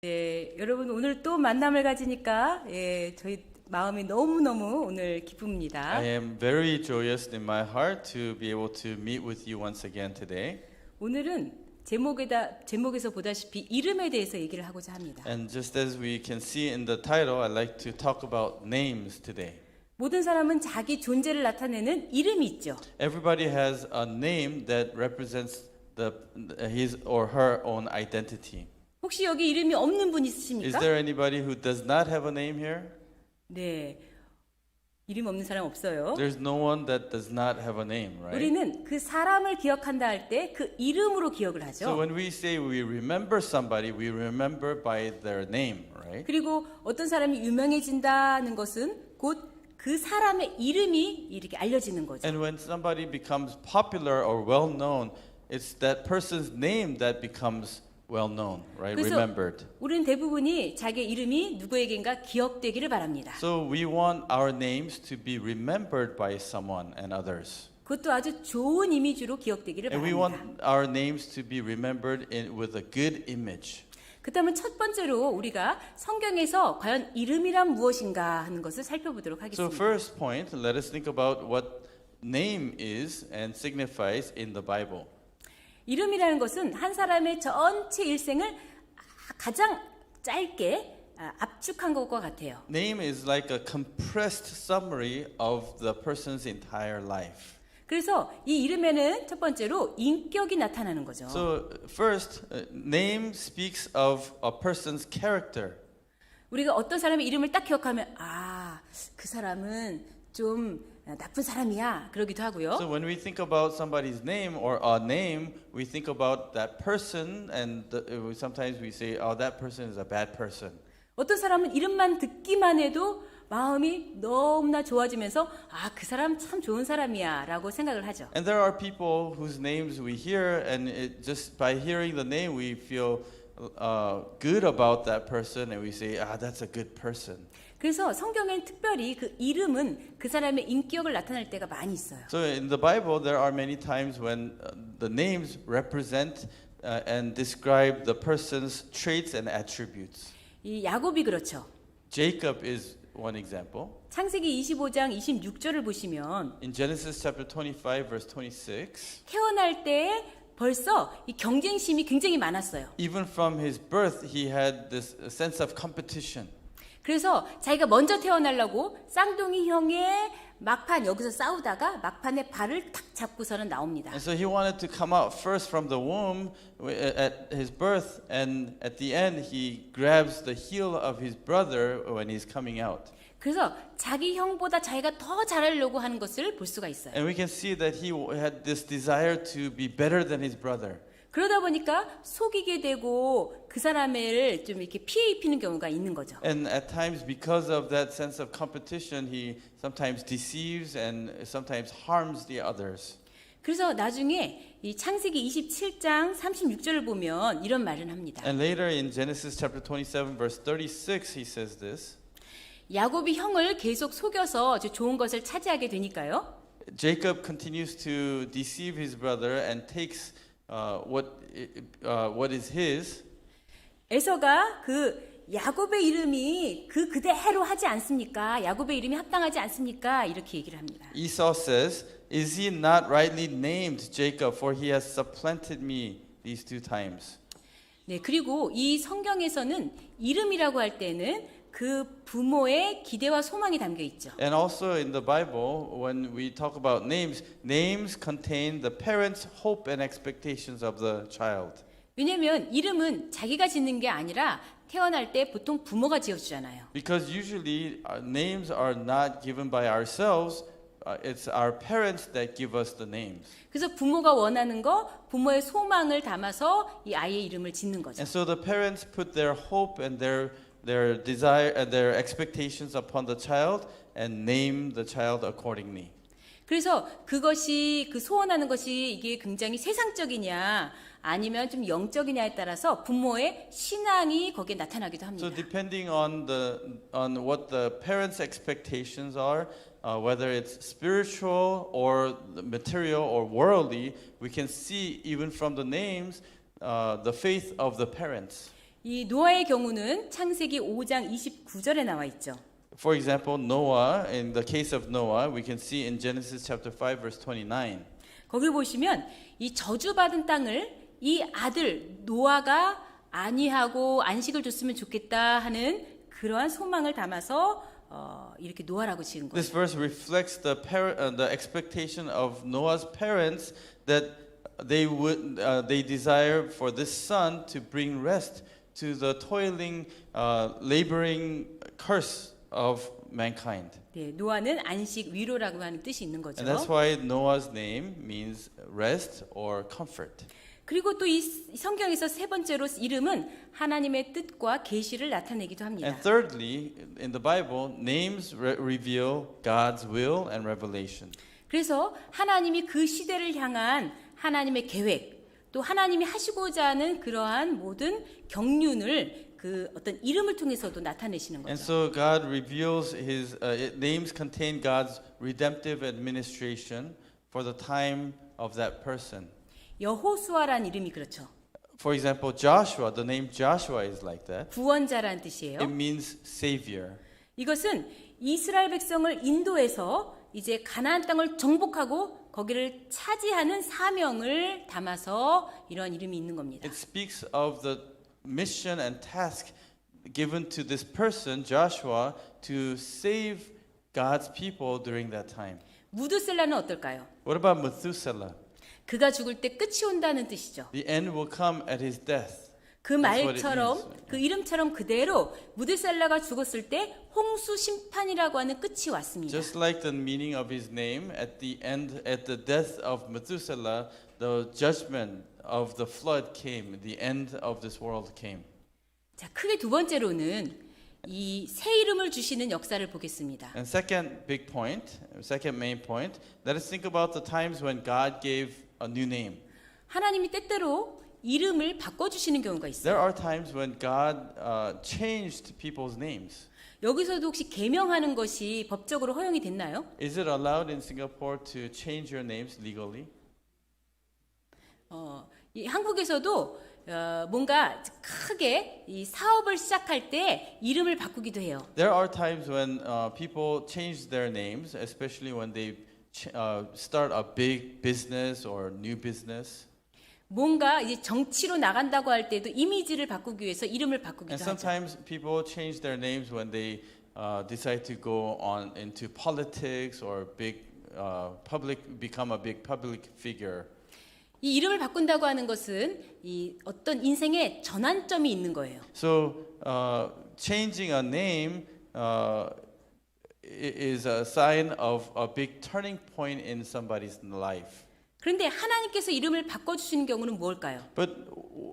네, 여러분 오늘 또 만남을 가지니까 저희 마음이 너무너무 오늘 기쁩니다. I am very joyous in my heart to be able to meet with you once again today. 오늘은 제목에서 보다시피 이름에 대해서 얘기를 하고자 합니다. And just as we can see in the title, I'd like to talk about names today. 모든 사람은 자기 존재를 나타내는 이름이 있죠. Everybody has a name that represents his or her own identity. 혹시 여기 이름이 없는 분 Is 있으십니까? there anybody who does not have a name here? 네, 이름 없는 사람 없어요. There's no one that does not have a name, right? 우리는 그 사람을 기억한다 할 때 그 이름으로 기억을 So 하죠. when we say we remember somebody, we remember by their name, right? 그리고 어떤 사람이 유명해진다는 것은 곧 그 사람의 이름이 이렇게 알려지는 거죠. And when somebody becomes popular or well known, it's that person's name that becomes well known, right? 그래서 Remembered. 우리는 대부분이 자기의 이름이 누구에겐가 기억되기를 바랍니다. So we want our names to be remembered by someone and others. 그것도 아주 좋은 이미지로 기억되기를 And we 바랍니다. want our names to be remembered with a good image. 그렇다면 첫 번째로 우리가 성경에서 과연 이름이란 무엇인가 하는 것을 살펴보도록 So 하겠습니다. first point, let us think about what name is and signifies in the Bible. 이름이라는 것은 한 사람의 전체 일생을 가장 짧게 압축한 것과 같아요. Name is like a compressed summary of the person's entire life. 그래서 이 이름에는 첫 번째로 인격이 나타나는 거죠. So first, name speaks of a person's character. 우리가 어떤 사람의 이름을 딱 기억하면 그 사람은 좀 나쁜 사람이야 그러기도 하고요. So when we think about somebody's name or a name, we think about that person, and sometimes we say, "Oh, that person is a bad person." 어떤 사람은 이름만 듣기만 해도 마음이 너무나 좋아지면서 그 사람 참 좋은 사람이야라고 생각을 하죠. And there are people whose names we hear, and just by hearing the name, we feel good about that person, and we say, that's a good person. 그래서 성경엔 특별히 그 이름은 그 사람의 인격을 나타낼 때가 많이 있어요. So in the Bible, there are many times when the names represent and describe the person's traits and attributes. 이 야곱이 그렇죠. Jacob is one example. 창세기 25장 26절을 보시면 In Genesis chapter 25, verse 26, 태어날 때 벌써 이 경쟁심이 굉장히 많았어요. even from his birth, he had this sense of competition. 그래서 자기가 먼저 태어나려고 쌍둥이 형의 막판 여기서 싸우다가 막판에 발을 탁 잡고서는 나옵니다. And so he wanted to come out first from the womb at his birth, and at the end, he grabs the heel of his brother when he's coming out. 그래서 자기 형보다 자기가 더 잘하려고 하는 것을 볼 수가 있어요. And we can see that he had this desire to be better than his brother. 그러다 보니까 속이게 되고 그 사람을 좀 이렇게 피해 입히는 경우가 있는 거죠. And at times, because of that sense of competition, he sometimes deceives and sometimes harms the others. 그래서 나중에 이 창세기 27장 36절을 보면 이런 말을 합니다. And later in Genesis chapter 27, verse 36, he says this. 야곱이 형을 계속 속여서 좋은 것을 차지하게 되니까요. Jacob continues to deceive his brother and takes what is his. 에서가 그 야곱의 이름이 그대로 하지 않습니까? 야곱의 이름이 합당하지 않습니까? 이렇게 얘기를 합니다. Esau says, "Is he not rightly named Jacob? For he has supplanted me these two times." 네, 그리고 이 성경에서는 이름이라고 할 때는 그 부모의 기대와 소망이 담겨 있죠. And also in the Bible, when we talk about names, names contain the parents' hope and expectations of the child. 왜냐하면 이름은 자기가 짓는 게 아니라 태어날 때 보통 부모가 지어주잖아요. Because usually names are not given by ourselves, it's our parents that give us the names. 그래서 부모가 원하는 거, 부모의 소망을 담아서 이 아이의 이름을 짓는 거죠. And so the parents put their hope and their desire and their expectations upon the child and name the child accordingly. 그래서 그것이 그 소원하는 것이 이게 굉장히 세상적이냐 아니면 좀 영적이냐에 따라서 부모의 신앙이 거기에 나타나기도 합니다. So depending on what the parents' expectations are, whether it's spiritual or material or worldly, we can see even from the names the faith of the parents. 이 노아의 경우는 창세기 5장 29절에 나와 있죠. For example, Noah, in the case of Noah, we can see in Genesis chapter 5 verse 29. 거기 보시면 이 저주받은 땅을 이 아들 노아가 안위하고 안식을 줬으면 좋겠다 하는 그러한 소망을 담아서 이렇게 노아라고 지은 거예요. This verse reflects the expectation of Noah's parents that they desire for this son to bring rest to the toiling, laboring curse of mankind. 네, 노아는 안식 위로라고 하는 뜻이 있는 거죠. And that's why Noah's name means rest or comfort. 그리고 또 이 성경에서 세 번째로 이름은 하나님의 뜻과 계시를 나타내기도 합니다. And thirdly, in the Bible, names reveal God's will and revelation. 그래서 하나님이 그 시대를 향한 하나님의 계획, 또 하나님이 하시고자 하는 그러한 모든 경륜을 그 어떤 이름을 통해서도 나타내시는 And 거죠. so God reveals his names contain God's redemptive administration for the time of that person. 여호수아라는 이름이 그렇죠. For example, Joshua, the name Joshua is like that. 구원자라는 뜻이에요. It means savior. 이것은 이스라엘 백성을 인도해서 이제 가나안 땅을 정복하고 거기를 차지하는 사명을 담아서 이런 이름이 있는 겁니다. It speaks of the mission and task given to this person, Joshua, to save God's people during that time. 무드셀라는 어떨까요? What about Methuselah? 그가 죽을 때 끝이 온다는 뜻이죠. The end will come at his death. 그 That's what it 말처럼 means. 그 이름처럼 그대로 무드셀라가 죽었을 때 홍수 심판이라고 하는 끝이 왔습니다. Just like the meaning of his name, at the end, at the death of Methuselah, the judgment of the flood came. The end of this world came. 자, 크게 두 번째로는 이 새 이름을 주시는 역사를 보겠습니다. And second big point, second main point, let us think about the times when God gave a new name. 하나님이 때때로 이름을 바꿔주시는 경우가 있어요. There are times when God changed people's names. 여기서도 혹시 계명하는 것이 법적으로 허용이 됐나요? Is it allowed in Singapore to change your names legally? 이 한국에서도 뭔가 크게 이 사업을 시작할 때 이름을 바꾸기도 해요. There are times when people change their names, especially when they start a big business or new business. 뭔가 이제 정치로 나간다고 할 때도 이미지를 바꾸기 위해서 이름을 And 바꾸기도 하죠. sometimes people change their names when they decide to go on into politics or become a big public figure. 이 이름을 바꾼다고 하는 것은 이 어떤 인생의 전환점이 있는 거예요. So changing a name is a sign of a big turning point in somebody's life. 그런데 하나님께서 이름을 바꿔주시는 경우는 뭘까요? But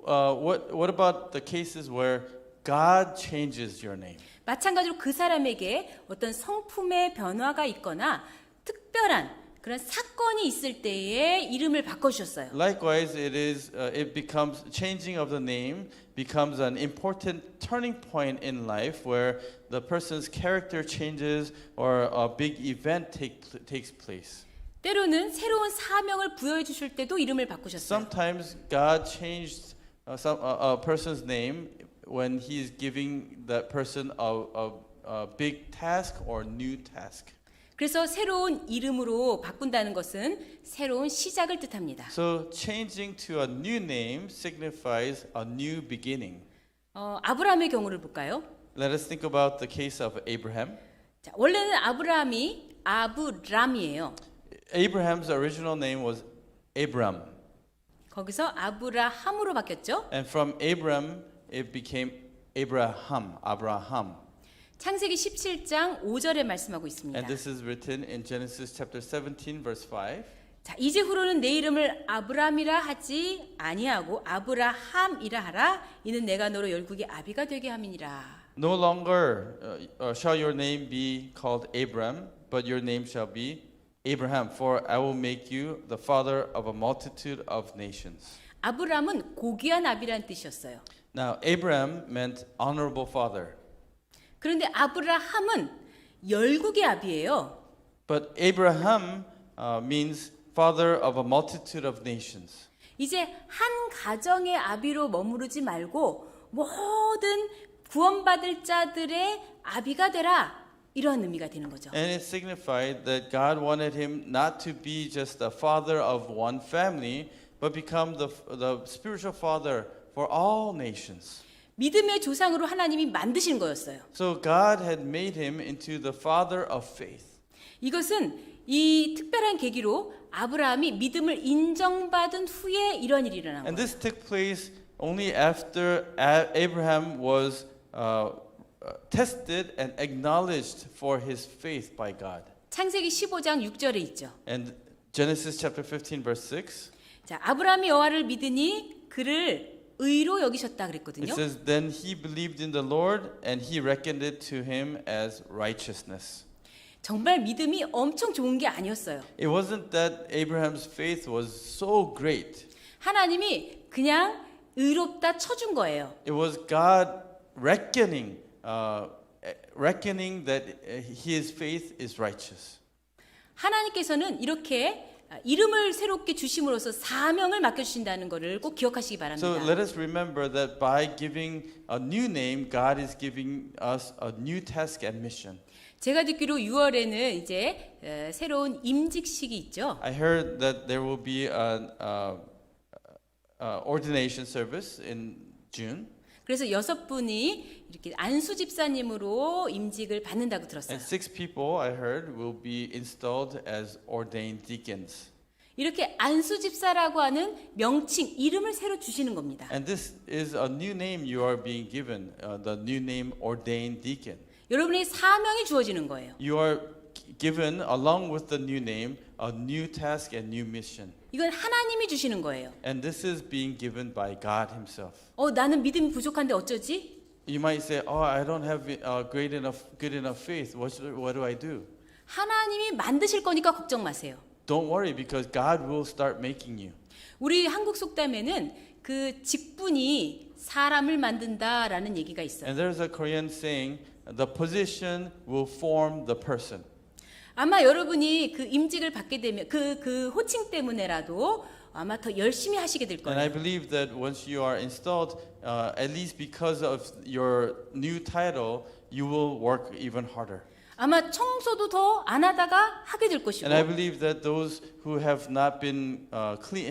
what about the cases where God changes your name? 마찬가지로 그 사람에게 어떤 성품의 변화가 있거나 특별한 그런 사건이 있을 때에 이름을 바꿔주셨어요. Likewise, it becomes changing of the name becomes an important turning point in life where the person's character changes or a big event takes place. 때로는 새로운 사명을 부여해 주실 때도 이름을 바꾸셨어요. Sometimes God changed a person's name when He is giving that person a big task or new task. 그래서 새로운 이름으로 바꾼다는 것은 새로운 시작을 뜻합니다. So changing to a new name signifies a new beginning. 아브라함의 경우를 볼까요? Let us think about the case of Abraham. 자, 원래는 아브라함이 아브람이에요. Abraham's original name was Abram, 거기서 아브라함으로 바뀌었죠. and from Abram it became Abraham. 창세기 17장 5절에 말씀하고 있습니다. And this is written in Genesis chapter 17 verse 5. 자, 이제후로는 내 이름을 아브람이라 하지 아니하고 아브라함이라 하라. 이는 내가 너로 열국의 아비가 되게 함이니라. No longer shall your name be called Abram, but your name shall be Abraham, for I will make you the father of a multitude of nations. 아브람은 고귀한 아비라는 뜻이었어요. Now, Abraham meant honorable father, 그런데 아브라함은 열국의 아비예요. but Abraham means father of a multitude of nations. 이제 한 가정의 아비로 머무르지 말고 모든 구원받을 자들의 아비가 되라. 이런 의미가 되는 거죠. And it signified that God wanted him not to be just the father of one family, but become the spiritual father for all nations. 믿음의 조상으로 하나님이 만드신 거였어요. So God had made him into the father of faith. 이것은 이 특별한 계기로 아브라함이 믿음을 인정받은 후에 이런 일이 일어난 And 거예요. this took place only after Abraham was tested and acknowledged for his faith by God. 창세기 15장 6절에 있죠. And Genesis chapter 15 verse 6, 자, 아브라함이 여호와를 믿으니 그를 의로 여기셨다 it 그랬거든요. says, Then he believed in the Lord and he reckoned it to him as righteousness. 정말 믿음이 엄청 좋은 게 아니었어요. It wasn't that Abraham's faith was so great. 하나님이 그냥 의롭다 쳐준 거예요. It was God reckoning that his faith is righteous. 하나님께서는 이렇게 이름을 새롭게 주심으로써 사명을 맡겨주신다는 것을 꼭 기억하시기 바랍니다. So let us remember that by giving a new name, God is giving us a new task and mission. 제가 듣기로 6월에는 이제 새로운 임직식이 있죠. I heard that there will be an ordination service in June, 그래서 6분이 이렇게 안수 집사님으로 임직을 받는다고 들었어요. and 6 people I heard will be installed as ordained deacons. 이렇게 안수 집사라고 하는 명칭, 이름을 새로 주시는 겁니다. And this is a new name you are being given, the new name ordained deacon. 여러분의 사명이 주어지는 거예요. You are given, along with the new name, a new task and new mission. 이건 하나님이 주시는 거예요. And this is being given by God Himself. 나는 믿음이 부족한데 어쩌지? You might say, "Oh, I don't have good enough faith. What do I do?" 하나님이 만드실 거니까 걱정 마세요. Don't worry, because God will start making you. 우리 한국 속담에는 그 직분이 사람을 만든다라는 얘기가 있어요. And there's a Korean saying, "The position will form the person." 아마 여러분이 그 임직을 받게 되면 그 호칭 때문에라도 아마 더 열심히 하시게 될 And I 거예요. believe that once you are installed, at least because of your new title, you will work even harder. 아마 청소도 더 안 하다가 하게 될 것이고 And I believe that those who have not been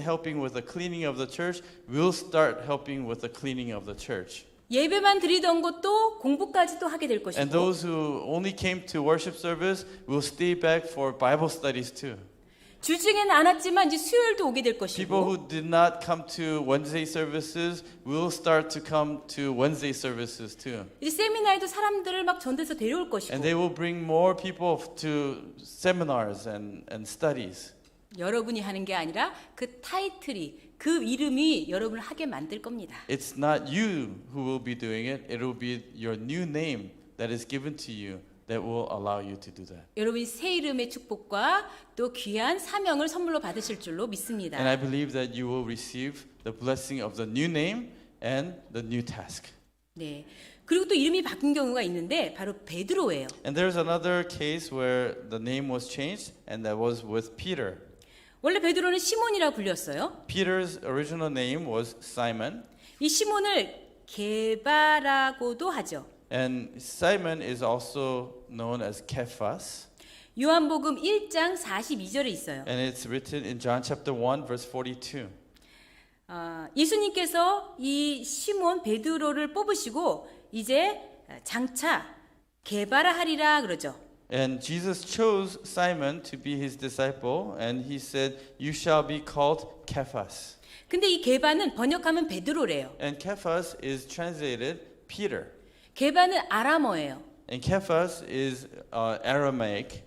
helping with the cleaning of the church will start helping with the cleaning of the church. 예배만 드리던 것도 공부까지도 하게 될 것이고 And those who only came to worship service will stay back for Bible studies too. 주중에는 안 왔지만 이제 수요일도 오게 될 People 것이고 who did not come to Wednesday services will start to come to Wednesday services too. 이제 세미나에도 사람들을 막 전도해서 데려올 것이고 And they will bring more people to seminars and studies. 여러분이 하는 게 아니라 그 타이틀이 그 이름이 여러분을 하게 만들 겁니다. It's not you who will be doing it. It will be your new name that is given to you that will allow you to do that. 여러분이 새 이름의 축복과 또 귀한 사명을 선물로 받으실 줄로 믿습니다. And I believe that you will receive the blessing of the new name and the new task. 네. 그리고 또 이름이 바뀐 경우가 있는데 바로 베드로예요. And there's another case where the name was changed, and that was with Peter. 원래 베드로는 시몬이라 불렸어요. Peter's original name was Simon, 이 시몬을 게바라고도 하죠. and Simon is also known as Cephas, 요한복음 1장 42절에 있어요. and it's written in John chapter 1 verse 42. 예수님께서 이 시몬 베드로를 뽑으시고 이제 장차 게바라 하리라 그러죠. And Jesus chose Simon to be his disciple, and he said, "You shall be called Cephas." 근데 이 게바는 번역하면 베드로래요. And Cephas is translated Peter. 게바는 아람어예요. And Cephas is Aramaic,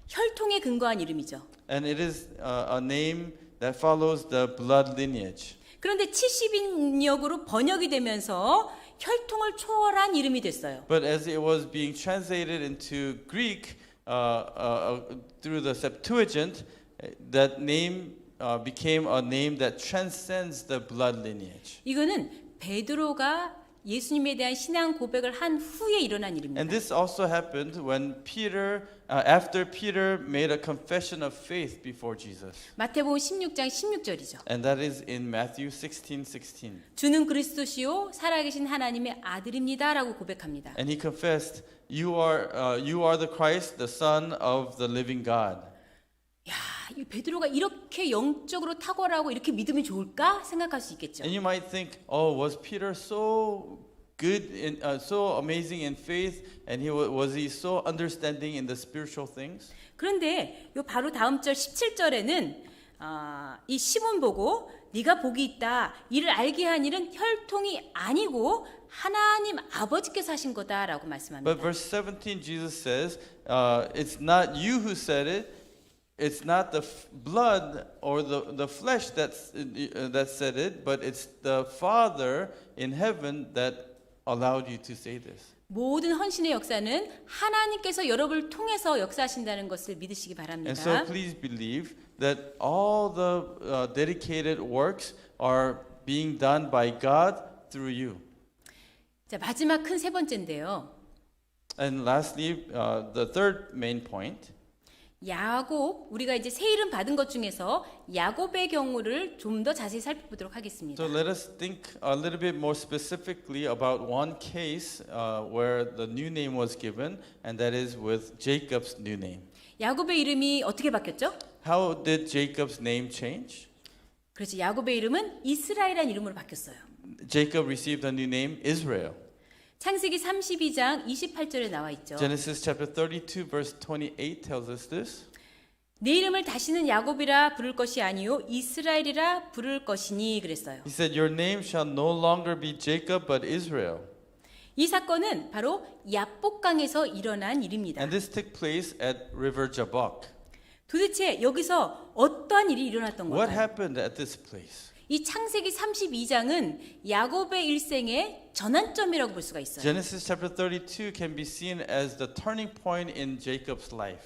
혈통에 근거한 이름이죠. and it is a name that follows the blood lineage. 그런데 70인역으로 번역이 되면서 혈통을 초월한 이름이 됐어요. But as it was being translated into Greek through the Septuagint, that name became a name that transcends the blood lineage. 이거는 베드로가 예수님에 대한 신앙 고백을 한 후에 일어난 And 일입니다. this also happened when after Peter made a confession of faith before Jesus. 마태복음 16장 16절이죠. And that is in Matthew 16:16. 주는 그리스도시요 살아계신 하나님의 아들입니다라고 고백합니다. And he confessed, you are the Christ, the Son of the living God. 야, 이 베드로가 이렇게 영적으로 탁월하고 이렇게 믿음이 좋을까 생각할 수 있겠죠. And you might think, oh, was Peter so good, so amazing in faith, and was he so understanding in the spiritual things? 그런데 요 바로 다음 절 17절에는 이 시몬 보고 네가 복이 있다. 이를 알게 한 일은 혈통이 아니고 하나님 아버지께서 하신 거다라고 말씀합니다. But verse 17, Jesus says, it's not you who said it. It's not the blood or the flesh that said it, but it's the Father in heaven that allowed you to say this. 모든 헌신의 역사는 하나님께서 여러분을 통해서 역사하신다는 것을 믿으시기 바랍니다. And so please believe that all the dedicated works are being done by God through you. 자, 마지막 큰 세 번째인데요. And lastly, the third main point. 야곱, 우리가 이제 새 이름 받은 것 중에서 야곱의 경우를 좀 더 자세히 살펴보도록 하겠습니다. So let us think a little bit more specifically about one case where the new name was given, and that is with Jacob's new name. 야곱의 이름이 어떻게 바뀌었죠? How did Jacob's name change? 그렇지, 야곱의 이름은 이스라엘이라는 이름으로 바뀌었어요. Jacob received a new name, Israel. 창세기 32장 28절에 나와 있죠. Genesis chapter 32 verse 28 tells us this. 내 이름을 다시는 야곱이라 부를 것이 아니요 이스라엘이라 부를 것이니 그랬어요. He said, your name shall no longer be Jacob but Israel. 이 사건은 바로 야복강에서 일어난 일입니다. And this took place at River Jabbok. 도대체 여기서 어떠한 일이 일어났던 What 건가요? happened at this place? 이 창세기 32장은 야곱의 일생의 전환점이라고 볼 수가 있어요. Genesis chapter 32 can be seen as the turning point in Jacob's life.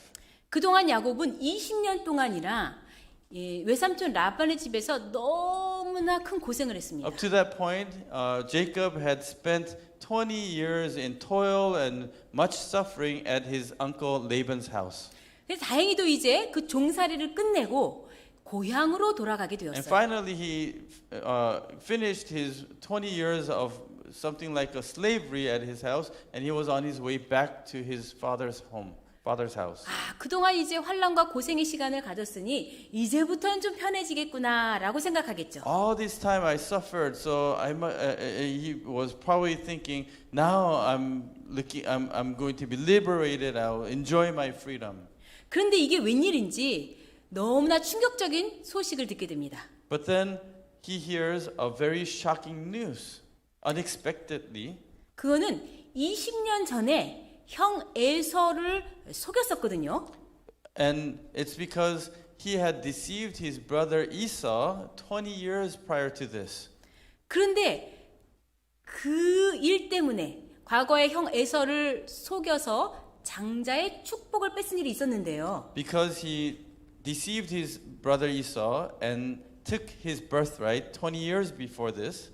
그동안 야곱은 20년 동안이나 외삼촌 라반의 집에서 너무나 큰 고생을 했습니다. Up to that point, Jacob had spent 20 years in toil and much suffering at his uncle Laban's house. 그래서 다행히도 이제 그 종살이를 끝내고 고향으로 돌아가게 And 되었어요. finally, he finished his 20 years of something like a slavery at his house, and he was on his way back to his father's house. 그동안 이제 환난과 고생의 시간을 가졌으니 이제부터는 좀 편해지겠구나라고 생각하겠죠. All this time I suffered, so he was probably thinking, now I'm going to be liberated. I'll enjoy my freedom. 그런데 이게 웬일인지 너무나 충격적인 소식을 듣게 됩니다. But then he hears a very shocking news, unexpectedly. 그거는 20년 전에 형 에서를 속였었거든요. And it's because he had deceived his brother Esau 20 years prior to this. 그런데 그 일 때문에 과거에 형 에서를 속여서 장자의 축복을 뺏은 일이 있었는데요. Because he deceived his brother Esau and took his birthright 20 years before this.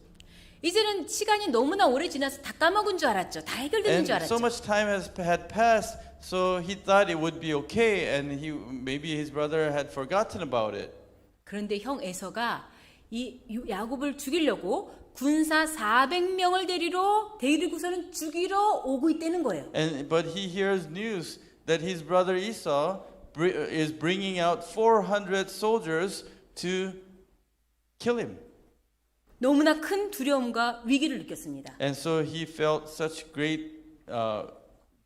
이제는 시간이 너무나 오래 지나서 다 까먹은 줄 알았죠. 다 해결되는 And 줄 so 알았죠. much time had passed, so he thought it would be okay, and maybe his brother had forgotten about it. 그런데 형 에서가 이 야곱을 죽이려고 군사 400명을 데리고서는 죽이러 오고 있다는 거예요. But he hears news that his brother Esau is bringing out 400 soldiers to kill him. 너무나 큰 두려움과 위기를 느꼈습니다. And so he felt such great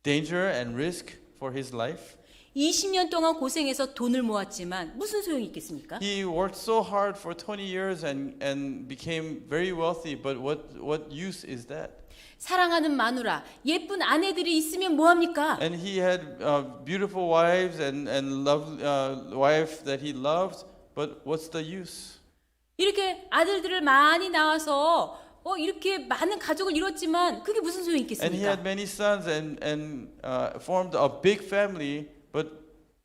danger and risk for his life. 20년 동안 고생해서 돈을 모았지만 무슨 소용이 있겠습니까? He worked so hard for 20 years and became very wealthy, but what use is that? 사랑하는 마누라, 예쁜 아내들이 있으면 뭐 합니까? And he had beautiful wives and wife that he loved, but what's the use? 이렇게 아들들을 많이 낳아서 이렇게 많은 가족을 이뤘지만 그게 무슨 소용이 And he 있겠습니까? had many sons and formed a big family, but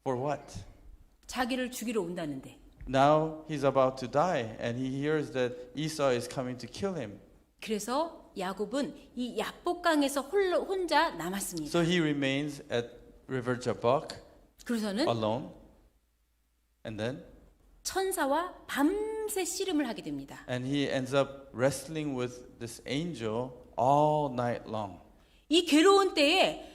for what? 자기를 죽이러 온다는데 Now he's about to die, and he hears that Esau is coming to kill him. 그래서 야곱은 이 야복강에서 혼자 남았습니다. So he remains at River Jabbok 그래서는 alone. And then 천사와 밤새 씨름을 하게 됩니다. and he ends up wrestling with this angel all night long. 이 괴로운 때에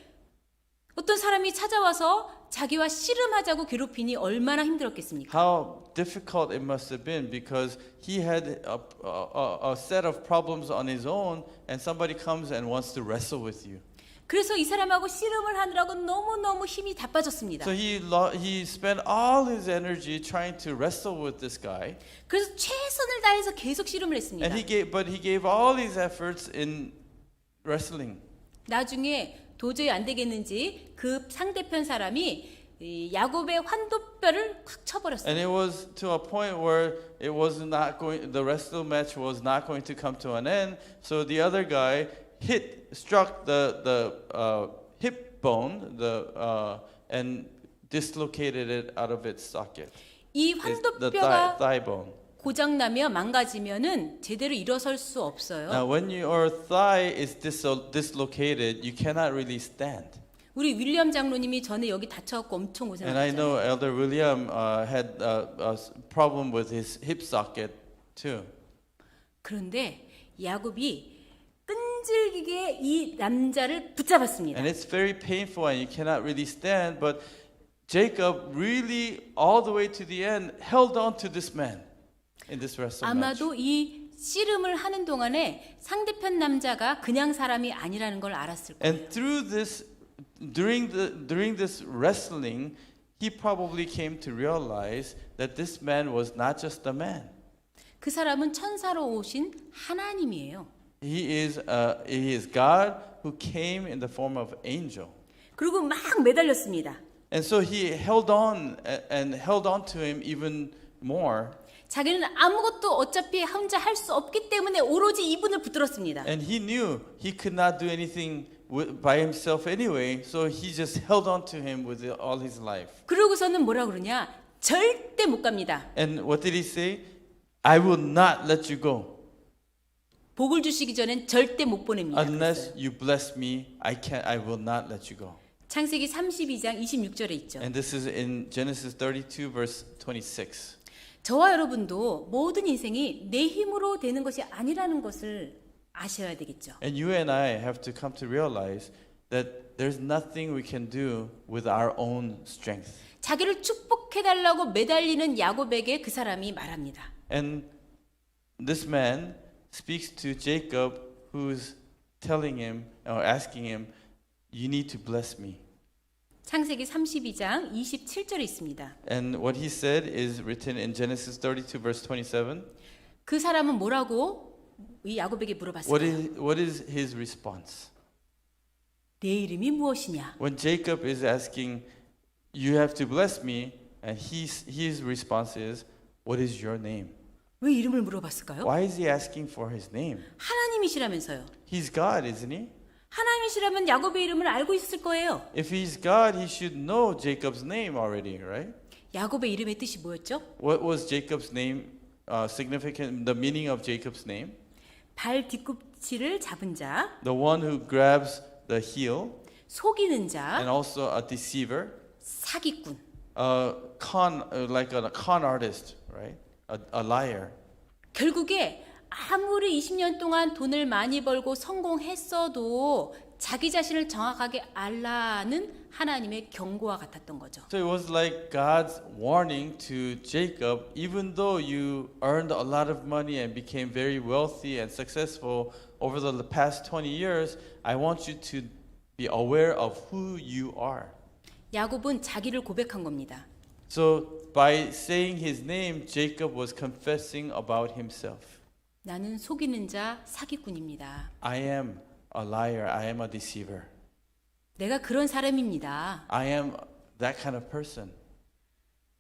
어떤 사람이 찾아와서 자기와 씨름하자고 괴롭히니 얼마나 힘들었겠습니까? How difficult it must have been because he had a set of problems on his own and somebody comes and wants to wrestle with you. 그래서 이 사람하고 씨름을 하느라고 너무너무 힘이 다 빠졌습니다. So he spent all his energy trying to wrestle with this guy. 그래서 최선을 다해서 계속 씨름을 했습니다. And he gave all his efforts in wrestling. 나중에 도저히 안 되겠는지 그 상대편 사람이 이 야곱의 환도뼈를 확 쳐버렸어요. And it was to a point where it was not going. The wrestle match was not going to come to an end. So the other guy struck the hip bone, and dislocated it out of its socket. 이 The 환도뼈가 thigh bone. 고장나며 망가지면은 제대로 일어설 수 없어요. Now, when your thigh is dislocated, you cannot really stand. 우리 윌리엄 장로님이 전에 여기 다쳐갖고 엄청 And I know 고생하셨잖아요. Elder William had a problem with his hip socket too. 그런데 야곱이 끈질기게 이 남자를 붙잡았습니다. And it's very painful and you cannot really stand, but Jacob really, all the way to the end, held on to this man in this wrestle match. 아마도 이 씨름을 하는 동안에 상대편 남자가 그냥 사람이 아니라는 걸 알았을 거예요. And through this, during this wrestling, he probably came to realize that this man was not just a man. 그 사람은 천사로 오신 하나님이에요. He is God who came in the form of angel. 그리고 막 매달렸습니다. And so he held on and held on to him even more. 자기는 아무것도 어차피 혼자 할 수 없기 때문에 오로지 이분을 붙들었습니다. And he knew he could not do anything by himself anyway, so he just held on to him with all his life. 그러고서는 뭐라 그러냐? 절대 못 갑니다. And what did he say? I will not let you go. 복을 주시기 전엔 절대 못 보냅니다. Unless you bless me, I will not let you go. 창세기 32장 26절에 있죠. And this is in Genesis 32 verse 26. 저와 여러분도 모든 인생이 내 힘으로 되는 것이 아니라는 것을 아셔야 되겠죠. And you and I have to come to realize that there's nothing we can do with our own strength. 자기를 축복해 달라고 매달리는 야곱에게 그 사람이 말합니다. And this man speaks to Jacob, who's telling him or asking him, "You need to bless me." 창세기 32장 27절에 있습니다. And what he said is written in Genesis 32 verse 27. 그 사람은 뭐라고 이 야곱에게 물어봤어요. What is his response? 내 이름이 무엇이냐? When Jacob is asking, "You have to bless me," and his response is, "What is your name?" 왜 이름을 물어봤을까요? Why is he asking for his name? 하나님이시라면서요. He's God, isn't he? 하나님이시라면 야곱의 이름을 알고 있을 거예요. If he's God, he should know Jacob's name already, right? 야곱의 이름의 뜻이 뭐였죠? What was Jacob's name significant? The meaning of Jacob's name? 발 뒤꿈치를 잡은 자, The one who grabs the heel, 속이는 자, and also a deceiver, 사기꾼. like a con artist, right? A liar. 결국에 아무리 20년 동안 돈을 많이 벌고 성공했어도 자기 자신을 정확하게 알라는 하나님의 경고와 같았던 거죠. So it was like God's warning to Jacob, even though you earned a lot of money and became very wealthy and successful over the past 20 years, I want you to be aware of who you are. 야곱은 자기를 고백한 겁니다. So by saying his name, Jacob was confessing about himself. 나는 속이는 자 사기꾼입니다. I am a liar. I am a deceiver. 내가 그런 사람입니다. I am that kind of person.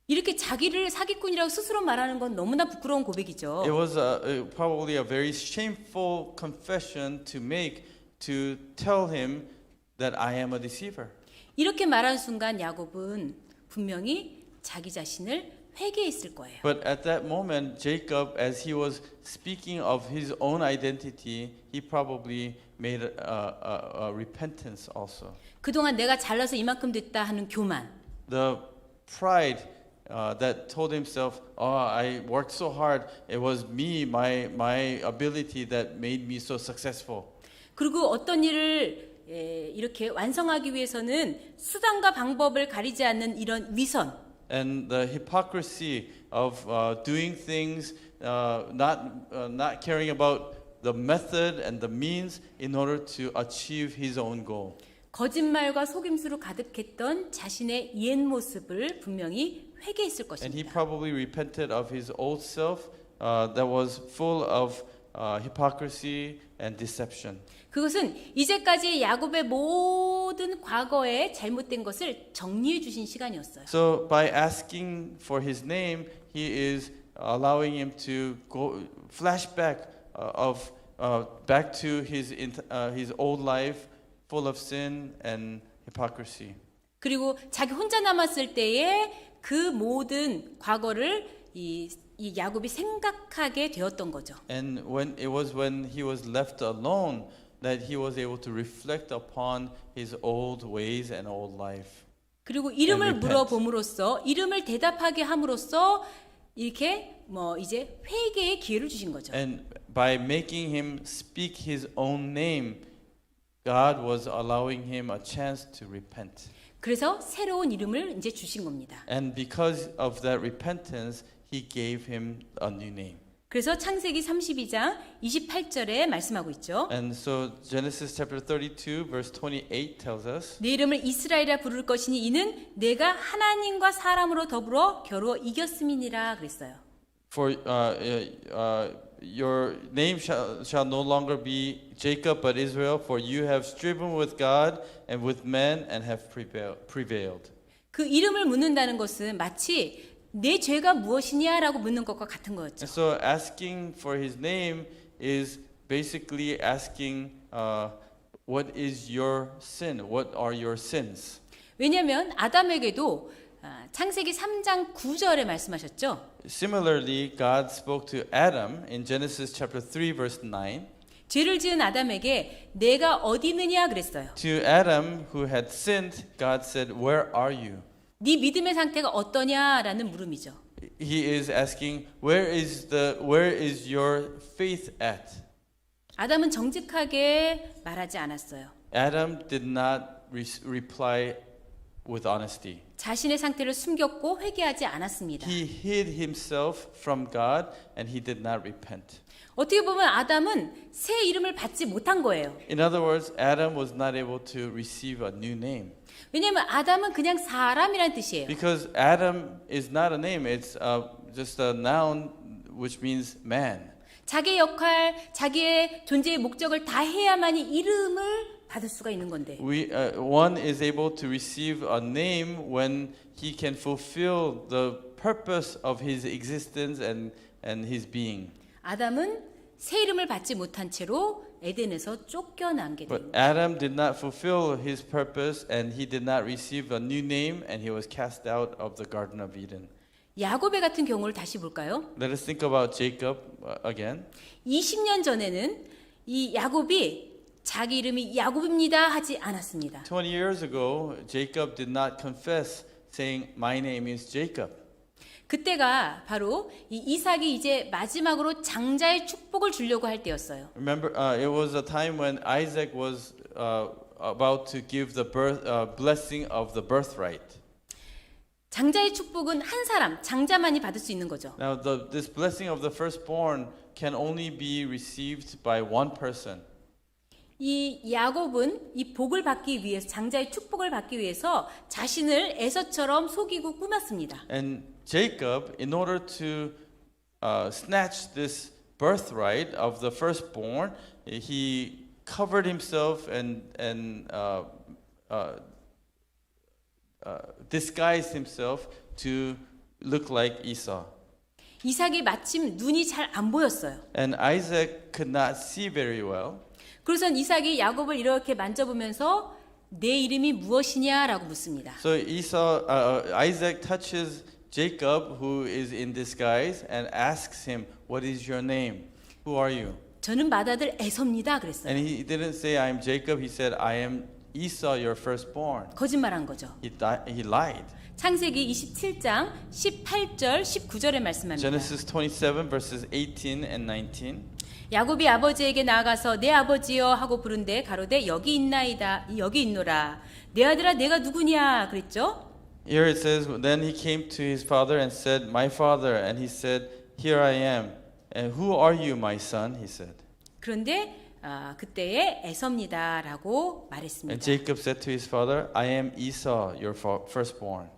이렇게 자기를 사기꾼이라고 스스로 말하는 건 너무나 부끄러운 고백이죠. It was probably a very shameful confession to make to tell him that I am a deceiver. 이렇게 말한 순간 야곱은 분명히 자기 자신을 회개했을 거예요. But at that moment, Jacob, as he was speaking of his own identity, he probably made a repentance also. 그동안 내가 잘나서 이만큼 됐다 하는 교만, The pride that told himself, "Oh, I worked so hard. It was me, my ability that made me so successful." 그리고 어떤 일을 이렇게 완성하기 위해서는 수단과 방법을 가리지 않는 이런 위선, And the hypocrisy of doing things, not caring about the method and the means in order to achieve his own goal. 거짓말과 속임수로 가득했던 자신의 옛 모습을 분명히 회개했을 And he 것입니다. probably repented of his old self that was full of hypocrisy and deception. 그것은 이제까지 야곱의 모든 과거의 잘못된 것을 정리해 주신 시간이었어요. So by asking for his name, he is allowing him to go flashback back to his old life, full of sin and hypocrisy. 그리고 자기 혼자 남았을 때에 그 모든 과거를 이 야곱이 생각하게 되었던 거죠. And when he was left alone that he was able to reflect upon his old ways and old life. 그리고 이름을 And repent. 물어봄으로써 이름을 대답하게 함으로써 이렇게 이제 회개의 기회를 주신 거죠. And by making him speak his own name, God was allowing him a chance to repent. 그래서 새로운 이름을 이제 주신 겁니다. And because of that repentance, he gave him a new name. 그래서 창세기 32장 28절에 말씀하고 있죠. And so Genesis chapter 32 verse 28 tells us, 내 이름을 이스라엘이라 부를 것이니 이는 내가 하나님과 사람으로 더불어 겨루어 이겼음이니라 그랬어요. For your name shall no longer be Jacob but Israel, for you have striven with God and with men and have prevailed. 그 이름을 묻는다는 것은 마치 내 죄가 무엇이냐라고 묻는 것과 같은 거였죠. And so asking for his name is basically asking, what is your sin? What are your sins? 왜냐하면 아담에게도 창세기 3장 9절에 말씀하셨죠. Similarly, God spoke to Adam in Genesis chapter 3 verse 9. 죄를 지은 아담에게 내가 어디 있느냐 그랬어요. To Adam who had sinned, God said, "Where are you?" 네 믿음의 상태가 어떠냐라는 물음이죠. He is asking, where is your faith at? 아담은 정직하게 말하지 않았어요. Adam did not reply with honesty. 자신의 상태를 숨겼고 회개하지 않았습니다. He hid himself from God and he did not repent. 어떻게 보면 아담은 새 이름을 받지 못한 거예요. In other words, Adam was not able to receive a new name. 왜냐하면 아담은 그냥 사람이란 뜻이에요. Because Adam is not a name, it's just a noun which means man. 자기의 역할, 자기의 존재의 목적을 다 해야만이 이름을 받을 수가 있는 건데. One is able to receive a name when he can fulfill the purpose of his existence and his being. 아담은 새 이름을 받지 못한 채로 에덴에서 쫓겨나게 But 됩니다. Adam did not fulfill his purpose and he did not receive a new name and he was cast out of the Garden of Eden. 야곱의 같은 경우를 다시 볼까요? Let us think about Jacob again. 20년 전에는 이 야곱이 자기 이름이 야곱입니다 하지 않았습니다. 20 years ago, Jacob did not confess saying, "My name is Jacob." 그때가 바로 이 이삭이 이제 마지막으로 장자의 축복을 주려고 할 때였어요. Remember, it was a time when Isaac was about to give the blessing of the birthright. 장자의 축복은 한 사람, 장자만이 받을 수 있는 거죠. Now, this blessing of the firstborn can only be received by one person. 이 야곱은 이 복을 받기 위해서 장자의 축복을 받기 위해서 자신을 에서처럼 속이고 꾸몄습니다. And Jacob, in order to snatch this birthright of the firstborn, he covered himself and disguised himself to look like Esau. 이삭이 마침 눈이 잘 안 보였어요. And Isaac could not see very well. 그래서 이삭이 야곱을 이렇게 만져보면서 내 이름이 무엇이냐라고 묻습니다. So Isaac touches Jacob, who is in disguise, and asks him, "What is your name? Who are you?" 저는 맏아들 에서입니다. 그랬어요. And he didn't say, "I am Jacob." He said, "I am Esau, your firstborn." 거짓말한 거죠. He lied. 창세기 27장 18절 19절의 말씀합니다. Genesis 27 verses 18 and 19. 야곱이 아버지에게 나아가서 내 아버지여 하고 부른데 가로되 여기 있나이다 여기 있노라 내 아들아 내가 누구냐 그랬죠? Here it says, "Then he came to his father and said, 'My father.' And he said, 'Here I am.' And who are you, my son?" he said. 그런데 그때에 에서입니다라고 And 말했습니다. Jacob said to his father, "I am Esau, your firstborn."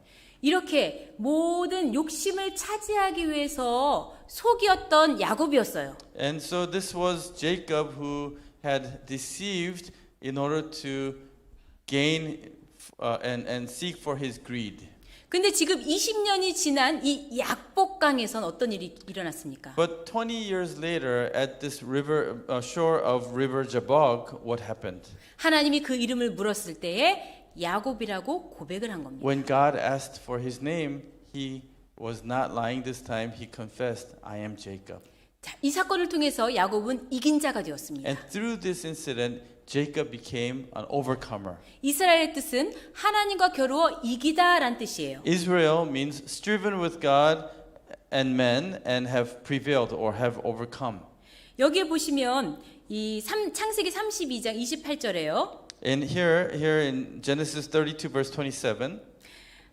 이렇게 모든 욕심을 차지하기 위해서 속이었던 야곱이었어요. And so this was Jacob who had deceived in order to gain and seek for his greed. 근데 지금 20년이 지난 이 약복강에선 어떤 일이 일어났습니까? But 20 years later, at this river shore of River Jabbok, what happened? 하나님이 그 이름을 물었을 때에 야곱이라고 고백을 한 겁니다. When God asked for his name, he was not lying this time. He confessed, "I am Jacob." 자, 이 사건을 통해서 야곱은 이긴 자가 되었습니다. And through this incident, Jacob became an overcomer. 이스라엘의 뜻은 하나님과 겨루어 이기다라는 뜻이에요. Israel means striven with God and men and have prevailed or have overcome. 여기에 보시면 이 창세기 32장 28절에요. And here in Genesis 32 verse 27,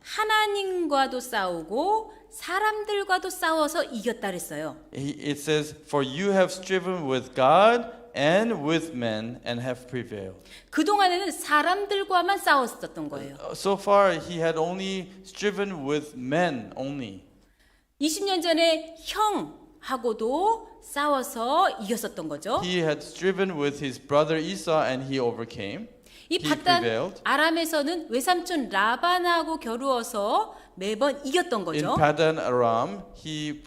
하나님과도 싸우고 사람들과도 싸워서 이겼다 그랬어요. it says, "For you have striven with God and with men and have prevailed." 그동안에는 사람들과만 싸웠었던 거예요. So far he had only striven with men only. 20년 전에 형하고도 싸워서 이겼었던 거죠. He had striven with his brother Esau and he overcame. 이 He 바단 prevailed. 아람에서는 외삼촌 라반하고 겨루어서 매번 이겼던 In 거죠. Padan Aram, he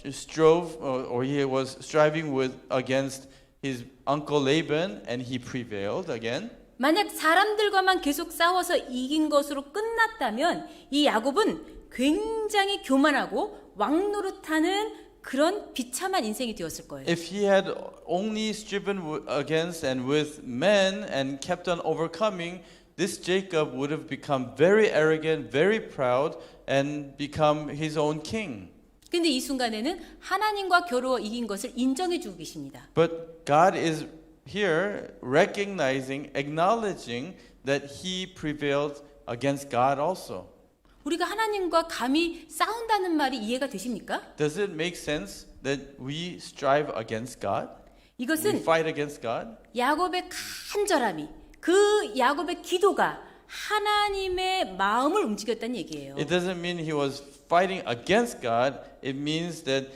strove or he was striving with against his uncle Laban and he prevailed again. 만약 사람들과만 계속 싸워서 이긴 것으로 끝났다면 이 야곱은 굉장히 교만하고 왕노릇하는 그런 비참한 인생이 되었을 거예요. If he had only striven against and with men and kept on overcoming, this Jacob would have become very arrogant, very proud, and become his own king. 근데 이 순간에는 하나님과 겨루어 이긴 것을 인정해 주고 계십니다. But God is here recognizing, acknowledging that he prevailed against God also. 우리가 하나님과 감히 싸운다는 말이 이해가 되십니까? Does it make sense that we strive against God? We 이것은 fight against God? 야곱의 간절함이 그 야곱의 기도가 하나님의 마음을 움직였다는 얘기예요. It doesn't mean he was fighting against God. It means that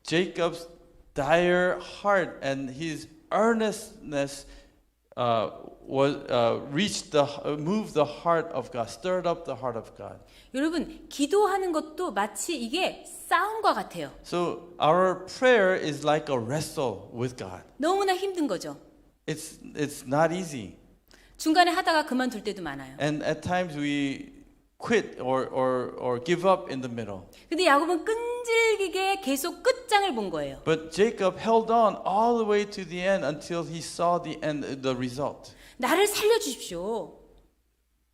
Jacob's dire heart and his earnestness moved the heart of God, stirred up the heart of God. 여러분 기도하는 것도 마치 이게 싸움과 같아요. So our prayer is like a wrestle with God. 너무나 힘든 거죠. It's not easy. 중간에 하다가 그만둘 때도 많아요. And at times we quit or give up in the middle. 근데 야곱은 끈질기게 계속 끝장을 본 거예요. But Jacob held on all the way to the end until he saw the end, the result. 나를 살려주십시오.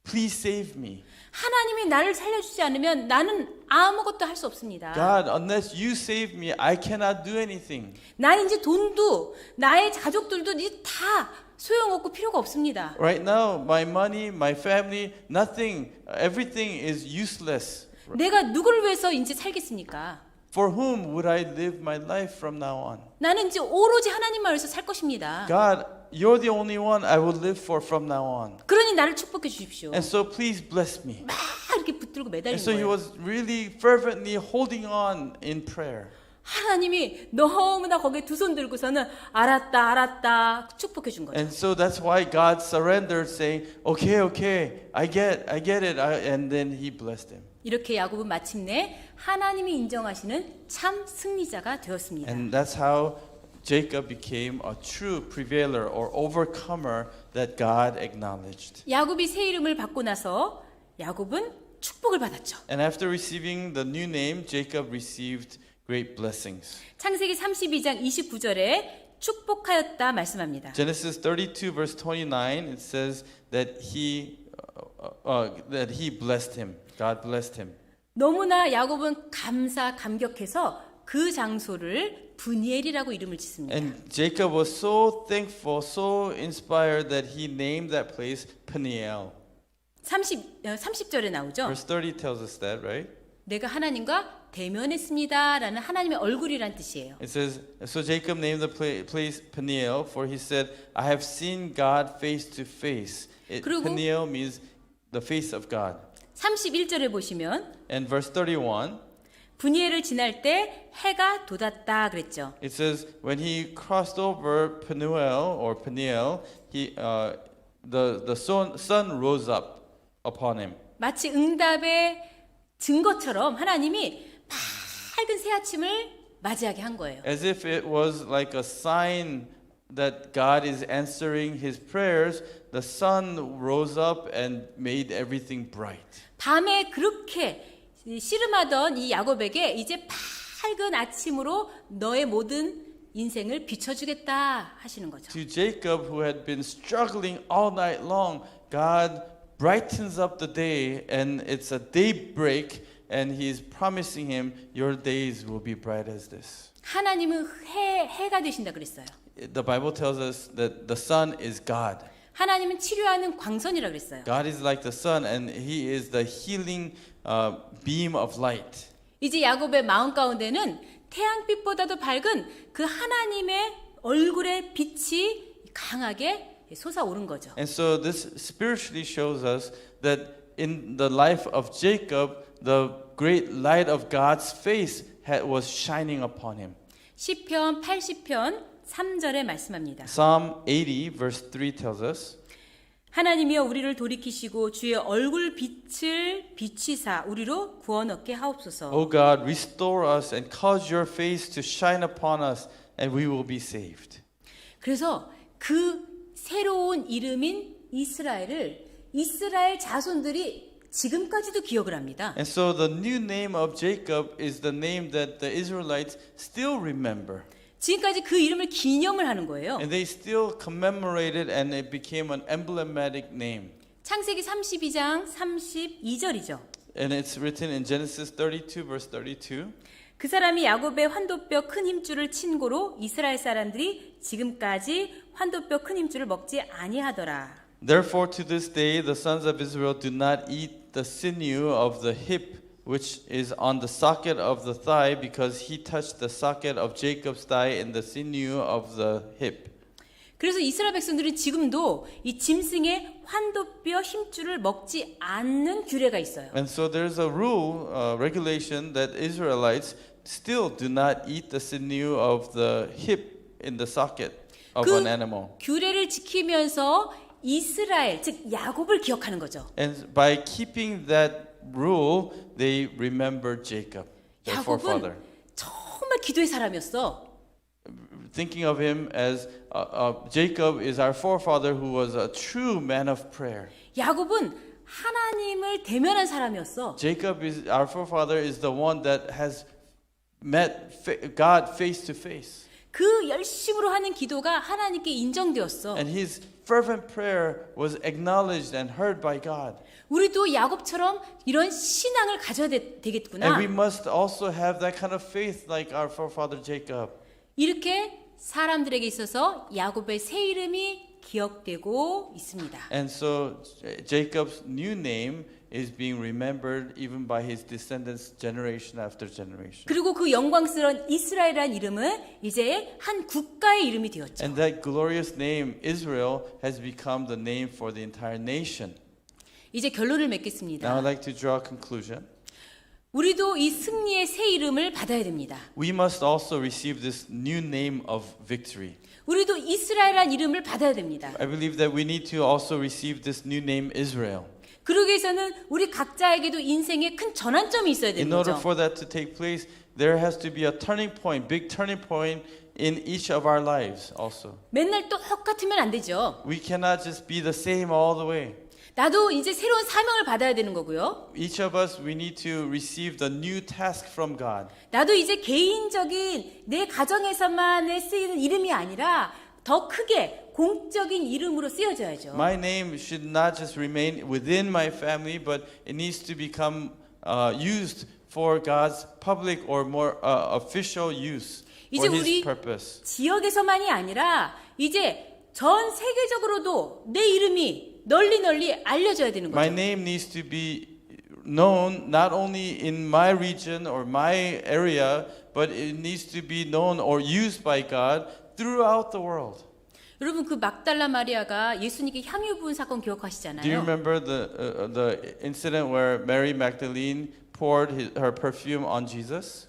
Please save me. 하나님이 나를 살려주지 않으면 나는 아무것도 할 수 없습니다. God, unless you save me, I cannot do anything. 나는 이제 돈도 나의 가족들도 이제 다 소용없고 필요가 없습니다. Right now, my money, my family, nothing, everything is useless. 내가 누구를 위해서 이제 살겠습니까? For whom would I live my life from now on? 나는 이제 오로지 하나님만 위해서 살 것입니다. God, you're the only one I will live for from now on. 그러니 나를 축복해 주십시오. And so please bless me. 막 이렇게 붙들고 매달린 And so he 거예요. was really fervently holding on in prayer. 하나님이 너무나 거기에 두 손 들고서는 알았다 축복해 준 거죠. And so that's why God surrendered, saying, "Okay, I get it," and then He blessed him. 이렇게 야곱은 마침내 하나님이 인정하시는 참 승리자가 되었습니다. And that's how Jacob became a true prevailer or overcomer that God acknowledged. 야곱이 새 이름을 받고 나서 야곱은 축복을 받았죠. And after receiving the new name, Jacob received great blessings. 창세기 32장 29절에 축복하였다 말씀합니다. Genesis 32 verse 29, it says that he blessed him. God blessed him. 너무나 야곱은 감격해서 그 장소를 브니엘이라고 이름을 짓습니다. And Jacob was so thankful, so inspired that he named that place Peniel. 30절에 나오죠. Verse 30 tells us that, right? 내가 하나님과 대면했습니다라는 하나님의 얼굴이란 뜻이에요. It says, so Jacob named the place Peniel, for he said, I have seen God face to face. 그리고 Peniel means the face of God. 31절에 보시면 And verse 31, 브니엘을 지날 때 해가 돋았다 그랬죠. it says, when he crossed over Peniel, the sun rose up upon him. 마치 응답의 증거처럼 하나님이 밝은 새 아침을 맞이하게 한 거예요. As if it was like a sign that God is answering his prayers, the sun rose up and made everything bright. 밤에 그렇게 씨름하던 이 야곱에게 이제 밝은 아침으로 너의 모든 인생을 비춰주겠다 하시는 거죠. To Jacob, who had been struggling all night long, God brightens up the day, and it's a daybreak, and He's promising him, your days will be bright as this. 하나님은 해가 되신다 그랬어요. The Bible tells us that the sun is God. 하나님은 치료하는 광선이라 그랬어요. God is like the sun, and He is the healing beam of light. 이제 야곱의 마음 가운데는 태양빛보다도 밝은 그 하나님의 얼굴의 빛이 강하게 솟아오른 거죠. And so this spiritually shows us that in the life of Jacob, the great light of God's face was shining upon him. 시편 80편 3절에 말씀합니다. Psalm 80 verse 3 tells us, 하나님이여 우리를 돌이키시고 주의 얼굴 빛을 비치사 우리로 구원 얻게 하옵소서. O God, restore us and cause your face to shine upon us, and we will be saved. 그래서 그 새로운 이름인 이스라엘을 이스라엘 자손들이 지금까지도 기억을 합니다. And so the new name of Jacob is the name that the Israelites still remember. 지금까지 그 이름을 기념을 하는 거예요. And they still commemorate it, and it became an emblematic name. 창세기 32장 32절이죠. And it's written in Genesis 32 verse 32. 그 사람이 야곱의 환도뼈 큰 힘줄을 친 고로 이스라엘 사람들이 지금까지 환도뼈 큰 힘줄을 먹지 아니하더라. Therefore to this day the sons of Israel do not eat the sinew of the hip which is on the socket of the thigh, because he touched the socket of Jacob's thigh in the sinew of the hip. 그래서 이스라엘 백성들은 지금도 이 짐승의 환도뼈 힘줄을 먹지 않는 규례가 있어요. And so there's a rule, regulation that Israelites still do not eat the sinew of the hip in the socket of an animal. 규례를 지키면서 이스라엘 즉 야곱을 기억하는 거죠. And by keeping that rule, they remember Jacob, their forefather. 야곱은 정말 기도의 사람이었어. Thinking of him as Jacob is our forefather who was a true man of prayer. 야곱은 하나님을 대면한 사람이었어. Jacob is our forefather is the one that has met God face to face. 그 열심으로 하는 기도가 하나님께 인정되었어. And his fervent prayer was acknowledged and heard by God. 우리도 야곱처럼 이런 신앙을 가져야 되겠구나. And we must also have that kind of faith like our forefather Jacob. 이렇게 사람들에게 있어서 야곱의 새 이름이 기억되고 있습니다. And so Jacob's new name is being remembered even by his descendants generation after generation. 그리고 그 영광스러운 이스라엘이라는 이름은 이제 한 국가의 이름이 되었죠. And that glorious name Israel has become the name for the entire nation. 이제 결론을 Now 맺겠습니다. I'd like to draw a conclusion. 우리도 이 승리의 새 이름을 받아야 됩니다. We must also receive this new name of victory. 우리도 이스라엘이라는 이름을 받아야 됩니다. I believe that we need to also receive this new name Israel. 그러기 위해서는 우리 각자에게도 인생에 큰 전환점이 있어야 되는 In order 거죠. for that to take place, there has to be a turning point, big turning point in each of our lives also. 맨날 똑같으면 안 되죠. We cannot just be the same all the way. 나도 이제 새로운 사명을 받아야 되는 거고요. Each of us, we need to receive the new task from God. 나도 이제 개인적인 내 가정에서만의 쓰이는 이름이 아니라 더 크게 공적인 이름으로 쓰여져야죠. My name should not just remain within my family, but it needs to become used for God's public or more official use 이제 for 우리 His purpose. 지역에서만이 아니라 이제 전 세계적으로도 내 이름이 널리 알려져야 되는 My 거죠. name needs to be known not only in my region or my area, but it needs to be known or used by God throughout the world. 여러분 그 막달라 마리아가 예수님께 향유 부은 사건 Do you 기억하시잖아요. remember the incident where Mary Magdalene poured her perfume on Jesus?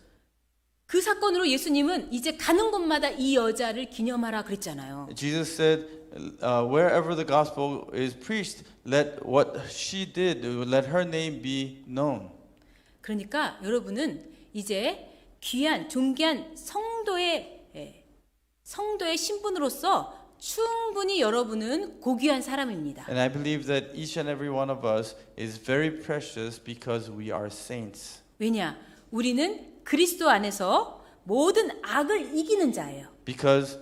그 사건으로 예수님은 이제 가는 곳마다 이 여자를 기념하라 그랬잖아요. Jesus said, wherever the gospel is preached, let what she did, let her name be known. 그러니까 여러분은 이제 귀한 존귀한 성도의 신분으로서 충분히 여러분은 고귀한 사람입니다. And I believe that each and every one of us is very precious because we are saints. 왜냐? 우리는 그리스도 안에서 모든 악을 이기는 자예요. Because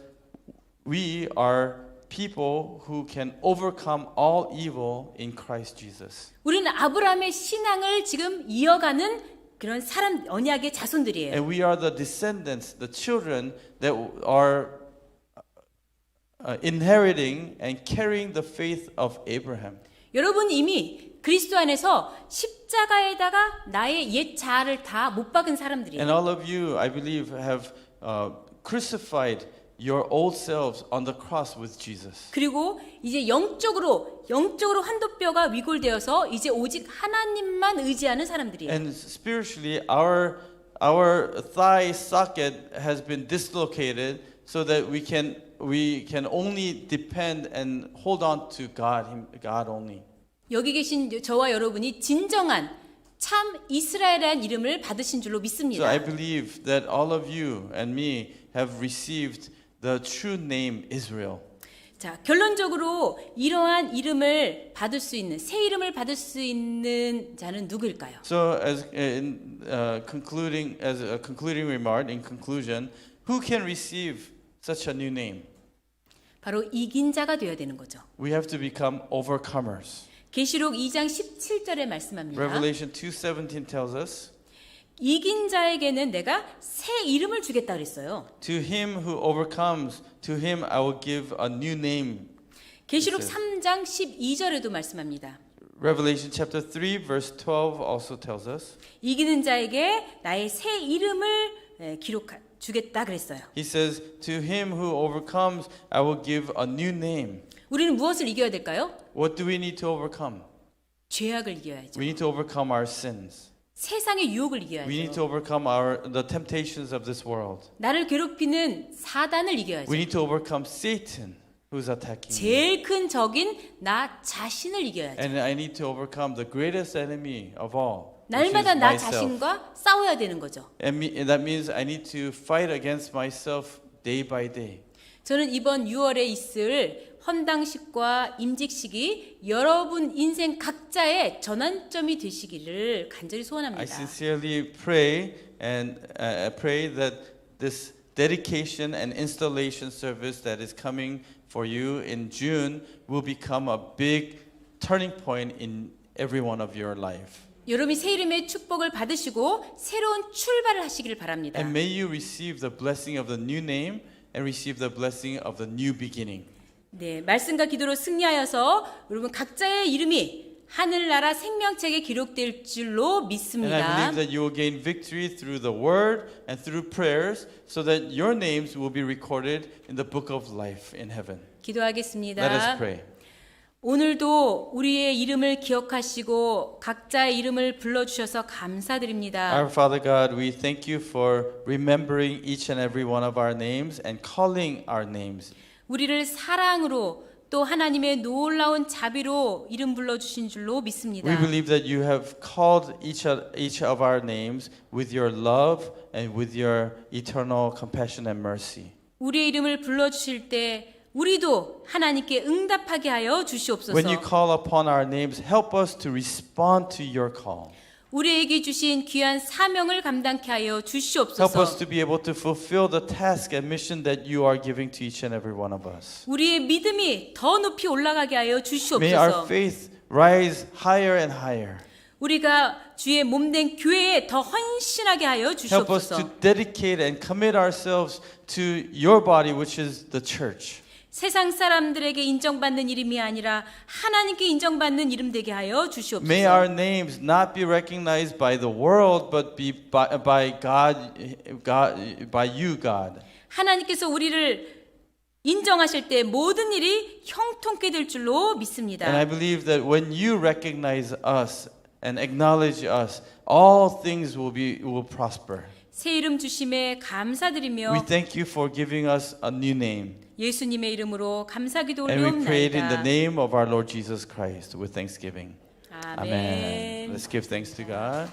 we are people who can overcome all evil in Christ Jesus. 우리는 아브라함의 신앙을 지금 이어가는 그런 사람 언약의 자손들이에요. And we are the descendants, the children that are inheriting and carrying the faith of Abraham. 여러분 이미 그리스도 안에서 십자가에다가 나의 옛 자아를 다 못 박은 사람들이에요. And all of you, I believe, have crucified your old selves on the cross with Jesus. 그리고 이제 영적으로 환도뼈가 위골되어서 이제 오직 하나님만 의지하는 사람들이에요. And spiritually, our thigh socket has been dislocated so that we can only depend and hold on to God only. 여기 계신 저와 여러분이 진정한 참 이스라엘이라는 이름을 받으신 줄로 So 믿습니다. I believe that all of you and me have received the true name Israel. 자, 결론적으로 이러한 이름을 받을 수 있는 새 이름을 받을 수 있는 자는 누구일까요? So as as a concluding remark, in conclusion, who can receive such a new name? 바로 이긴 자가 되어야 되는 거죠. We have to become overcomers. 계시록 2장 17절에 말씀합니다. Revelation 2:17 tells us, 이긴 자에게는 내가 새 이름을 주겠다 그랬어요. to him who overcomes, to him I will give a new name. 계시록 3장 12절에도 말씀합니다. Revelation chapter 3 verse 12 also tells us. 이기는 자에게 나의 새 이름을 주겠다 그랬어요. He says, to him who overcomes, I will give a new name. 우리는 무엇을 이겨야 될까요? What do we need to overcome? 죄악을 이겨야죠. We need to overcome our sins. 세상의 유혹을 We need 이겨야죠. to overcome the temptations of this world. 나를 괴롭히는 사단을 이겨야죠. We need to overcome Satan who's attacking me. 제일 큰 적인 나 자신을 이겨야죠. And I need to overcome the greatest enemy of all, which is 날마다 나 myself. 자신과 싸워야 되는 거죠. And that means I need to fight against myself day by day. 저는 이번 6월에 있을 헌당식과 임직식이 여러분 인생 각자의 전환점이 되시기를 간절히 I 소원합니다. sincerely pray and pray that this dedication and installation service that is coming for you in June will become a big turning point in every one of your life. 여러분이 새 이름의 축복을 받으시고 새로운 출발을 하시기를 바랍니다. And may you receive the blessing of the new name and receive the blessing of the new beginning. 네, 말씀과 기도로 승리하여서 여러분 각자의 이름이 하늘나라 생명책에 기록될 줄로 And I 믿습니다. believe that you will gain victory through the word and through prayers so that your names will be recorded in the book of life in heaven. 기도하겠습니다. Let us pray. 오늘도 우리의 이름을 기억하시고 각자의 이름을 불러주셔서 감사드립니다. Our Father God, we thank you for remembering each and every one of our names and calling our names. 우리를 사랑으로 또 하나님의 놀라운 자비로 이름 불러주신 줄로 믿습니다. We believe that you have called each of our names with your love and with your eternal compassion and mercy. 우리의 이름을 불러주실 때 우리도 하나님께 응답하게 하여 주시옵소서. When you call upon our names, help us to respond to your call. 우리에게 주신 귀한 사명을 감당케 하여 Help us 주시옵소서. to be able to fulfill the task and mission that you are giving to each and every one of us. 우리의 믿음이 더 높이 올라가게 하여 May our 주시옵소서. faith rise higher and higher. 우리가 주의 몸된 교회에 더 헌신하게 하여 Help us to 주시옵소서. dedicate and commit ourselves to your body, which is the church. 세상 사람들에게 인정받는 이름이 아니라 하나님께 인정받는 이름 되게 하여 May 주시옵소서. our names not be recognized by the world, but be by by you, God. 하나님께서 우리를 인정하실 때 모든 일이 형통케 될 줄로 믿습니다. And I believe that when you recognize us and acknowledge us, all things will prosper. 새 이름 주심에 We 감사드리며 thank you for giving us a new name. 예수님의 이름으로 감사기도 And we pray it in the 올리옵나이다. name of our Lord Jesus Christ with thanksgiving. 아멘. Amen. Let's give thanks to God.